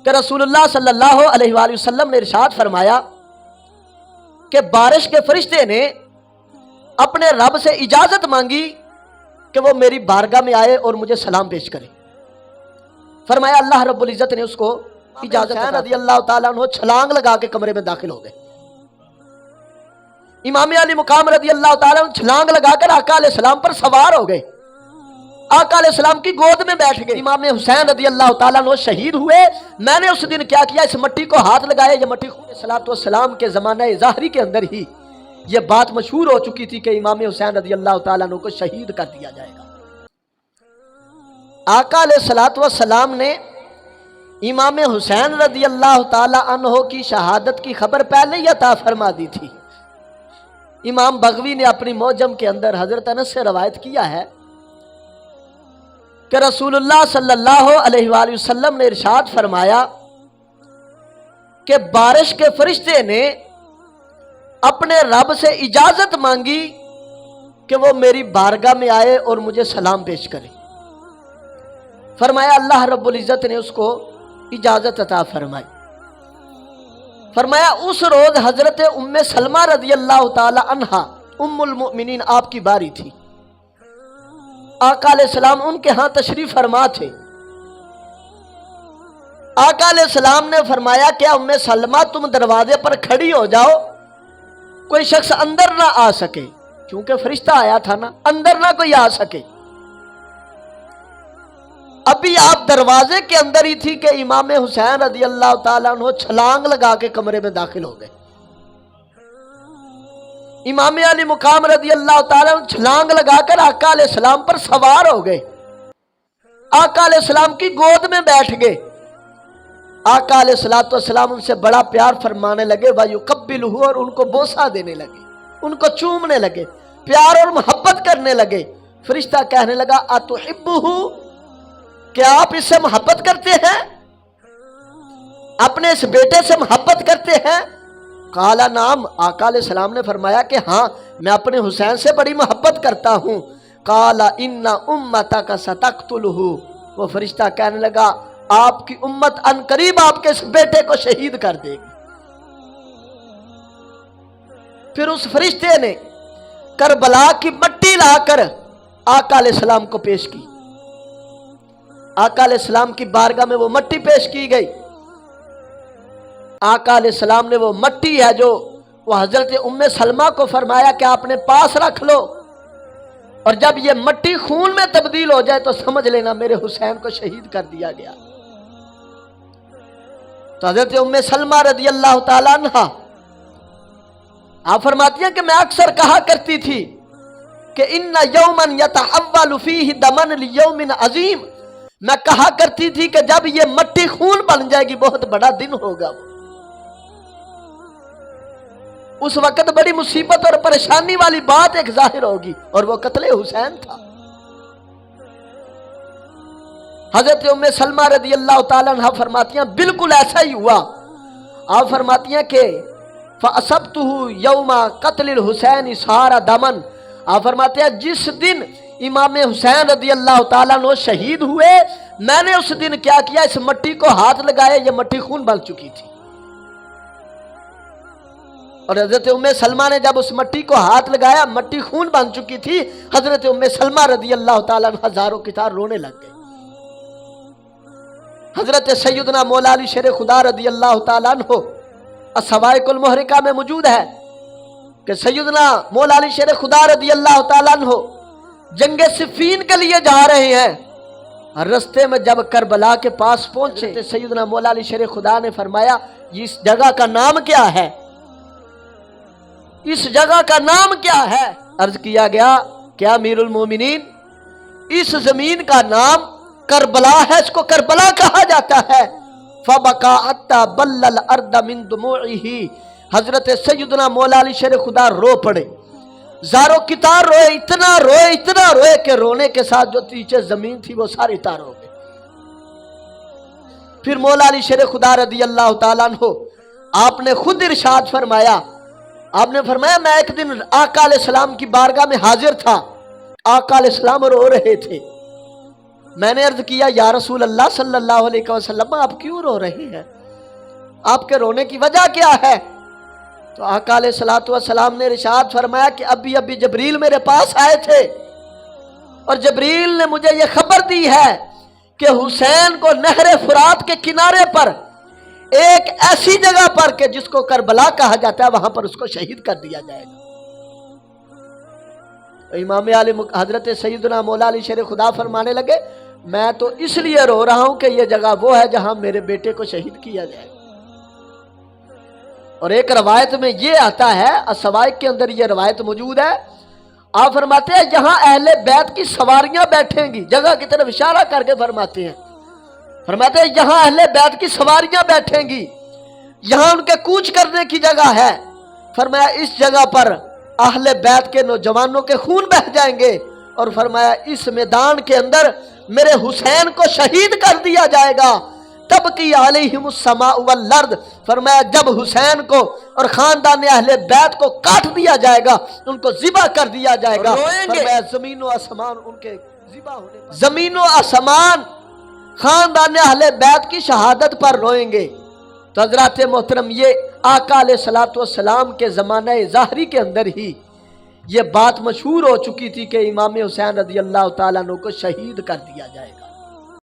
کہ رسول اللہ صلی اللہ علیہ وآلہ وسلم نے ارشاد فرمایا کہ بارش کے فرشتے نے اپنے رب سے اجازت مانگی کہ وہ میری بارگاہ میں آئے اور مجھے سلام پیش کرے۔ فرمایا اللہ رب العزت نے اس کو اجازت رضی اللہ تعالیٰ عنہ چھلانگ لگا کے کمرے میں داخل ہو گئے۔ امام علی مقام رضی اللہ تعالیٰ عنہ چھلانگ لگا کر آقا علیہ السلام پر سوار ہو گئے، آقا علیہ السلام کی گود میں بیٹھ گئے۔ امام حسین رضی اللہ تعالیٰ عنہ شہید ہوئے، میں نے اس دن کیا کیا، اس مٹی کو ہاتھ لگایا، یہ مٹی صلاۃ والسلام کے زمانہ ظاہری کے اندر ہی یہ بات مشہور ہو چکی تھی کہ امام حسین رضی اللہ تعالیٰ عنہ کو شہید کر دیا جائے گا۔ آقا علیہ الصلوۃ والسلام نے امام حسین رضی اللہ تعالیٰ عنہ کی شہادت کی خبر پہلے ہی عطا فرما دی تھی۔ امام بغوی نے اپنی معجم کے اندر حضرت انس سے روایت کیا ہے کہ رسول اللہ صلی اللہ علیہ وآلہ وسلم نے ارشاد فرمایا کہ بارش کے فرشتے نے اپنے رب سے اجازت مانگی کہ وہ میری بارگاہ میں آئے اور مجھے سلام پیش کرے۔ فرمایا اللہ رب العزت نے اس کو اجازت عطا فرمائی۔ فرمایا اس روز حضرت ام سلمہ رضی اللہ تعالی عنہا ام المؤمنین آپ کی باری تھی، آقا علیہ السلام ان کے ہاں تشریف فرما تھے۔ آقا علیہ السلام نے فرمایا کہ ام سلمہ تم دروازے پر کھڑی ہو جاؤ، کوئی شخص اندر نہ آ سکے، کیونکہ فرشتہ آیا تھا نا، اندر نہ کوئی آ سکے۔ ابھی آپ دروازے کے اندر ہی تھی کہ امام حسین رضی اللہ تعالیٰ عنہ چھلانگ لگا کے کمرے میں داخل ہو گئے۔ امام علی مقام رضی اللہ تعالیٰ عنہ چھلانگ لگا کر آقا علیہ السلام پر سوار ہو گئے، آقا علیہ السلام کی گود میں بیٹھ گئے۔ آقا علیہ السلام ان سے بڑا پیار فرمانے لگے، وَيُقَبِّلُهُ، اور ان کو بوسہ دینے لگے، ان کو چومنے لگے، پیار اور محبت کرنے لگے۔ فرشتہ کہنے لگا أَتُحِبُّهُ، کیا آپ اس سے محبت کرتے ہیں، اپنے اس بیٹے سے محبت کرتے ہیں؟ قال نعم، آقا علیہ السلام نے فرمایا کہ ہاں میں اپنے حسین سے بڑی محبت کرتا ہوں۔ قال ان امتک ستقتلہ، وہ فرشتہ کہنے لگا آپ کی امت ان قریب آپ کے اس بیٹے کو شہید کر دے گی۔ پھر اس فرشتے نے کربلا کی مٹی لا کر آقا علیہ السلام کو پیش کی، آقا علیہ السلام کی بارگاہ میں وہ مٹی پیش کی گئی۔ آقا علیہ السلام نے وہ مٹی ہے جو وہ حضرت ام سلمہ کو فرمایا کہ آپ نے پاس رکھ لو، اور جب یہ مٹی خون میں تبدیل ہو جائے تو سمجھ لینا میرے حسین کو شہید کر دیا گیا۔ تو حضرت ام سلمہ رضی اللہ تعالیٰ عنہ آپ فرماتی ہیں کہ میں اکثر کہا کرتی تھی کہ ان یومن یتحول فیہ دمن لیوم عظیم، میں کہا کرتی تھی کہ جب یہ مٹی خون بن جائے گی بہت بڑا دن ہوگا۔ اس وقت بڑی مصیبت اور پریشانی والی بات ایک ظاہر ہوگی، اور وہ قتل حسین تھا۔ حضرت ام سلمہ رضی اللہ تعالیٰ عنہ فرماتی ہیں بالکل ایسا ہی ہوا۔ آپ فرماتی ہیں کہ فَأَصَبْتُهُ يَوْمَ قَتْلِ الْحُسَيْنِ صَارَ دَمًا، آپ فرماتے ہیں جس دن امام حسین رضی اللہ تعالیٰ عنہ شہید ہوئے، میں نے اس دن کیا کیا، اس مٹی کو ہاتھ لگایا، یہ مٹی خون بن چکی تھی۔ اور حضرت ام سلمہ نے جب اس مٹی کو ہاتھ لگایا، مٹی خون بن چکی تھی۔ حضرت ام سلمہ رضی اللہ تعالیٰ عنہ ہزاروں کی طرح رونے لگ گئے۔ حضرت سیدنا مولا علی شیر خدا رضی اللہ تعالیٰ عنہ الصواعق المحرقہ میں موجود ہے کہ سیدنا مولا علی شیر خدا رضی اللہ تعالیٰ عنہ جنگ صفین کے لیے جا رہے ہیں، رستے میں جب کربلا کے پاس پہنچے تو سیدنا مولا علی شیر خدا نے فرمایا اس جگہ کا نام کیا ہے، اس جگہ کا نام کیا ہے؟ عرض کیا گیا کہ امیر المومنین اس زمین کا نام کربلا ہے، اس کو کربلا کہا جاتا ہے۔ فبکا حتی بل الارض من دموعہ، حضرت سیدنا مولا علی شیر خدا رو پڑے، زاروں کی تار روئے، اتنا روئے کہ رونے کے ساتھ جو نیچے زمین تھی وہ ساری تار ہو گئی۔ پھر مولا علی شیر خدا رضی اللہ تعالیٰ عنہ آپ نے خود ارشاد فرمایا، آپ نے فرمایا میں ایک دن آقا علیہ السلام کی بارگاہ میں حاضر تھا، آقا علیہ السلام رو رہے تھے، میں نے عرض کیا یا رسول اللہ صلی اللہ علیہ وسلم آپ کیوں رو رہے ہیں؟ آپ کے رونے کی وجہ کیا ہے؟ تو آقا علیہ الصلوۃ والسلام نے ارشاد فرمایا کہ ابھی جبریل میرے پاس آئے تھے اور جبریل نے مجھے یہ خبر دی ہے کہ حسین کو نہر فرات کے کنارے پر ایک ایسی جگہ پر کہ جس کو کربلا کہا جاتا ہے وہاں پر اس کو شہید کر دیا جائے گا۔ امام عالم حضرت سیدنا مولا علی شیر خدا فرمانے لگے میں تو اس لیے رو رہا ہوں کہ یہ جگہ وہ ہے جہاں میرے بیٹے کو شہید کیا جائے گا۔ اور ایک روایت میں یہ آتا ہے، السوائق کے اندر یہ روایت موجود ہے، آپ فرماتے ہیں جہاں اہل بیت کی سواریاں بیٹھیں گی، جگہ کی طرف اشارہ کر کے فرماتے ہیں، فرماتے ہیں یہاں اہل بیت کی سواریاں بیٹھیں گی، یہاں ان کے کوچ کرنے کی جگہ ہے، فرمایا اس جگہ پر اہل بیت کے نوجوانوں کے خون بہہ جائیں گے، اور فرمایا اس میدان کے اندر میرے حسین کو شہید کر دیا جائے گا، تب کی علیہم السماء والارض، فرمایا جب حسین کو اور خاندان اہل بیت کو کاٹ دیا جائے گا، ان کو ذبح کر دیا جائے گا، فرمایا زمین و آسمان ان کے ذبح ہونے پر، زمین و آسمان خاندان اہل بیت کی شہادت پر روئیں گے۔ تو حضرات محترم یہ آقا علیہ الصلوۃ والسلام کے زمانہ ظاہری کے اندر ہی یہ بات مشہور ہو چکی تھی کہ امام حسین رضی اللہ تعالیٰ عنہ کو شہید کر دیا جائے گا۔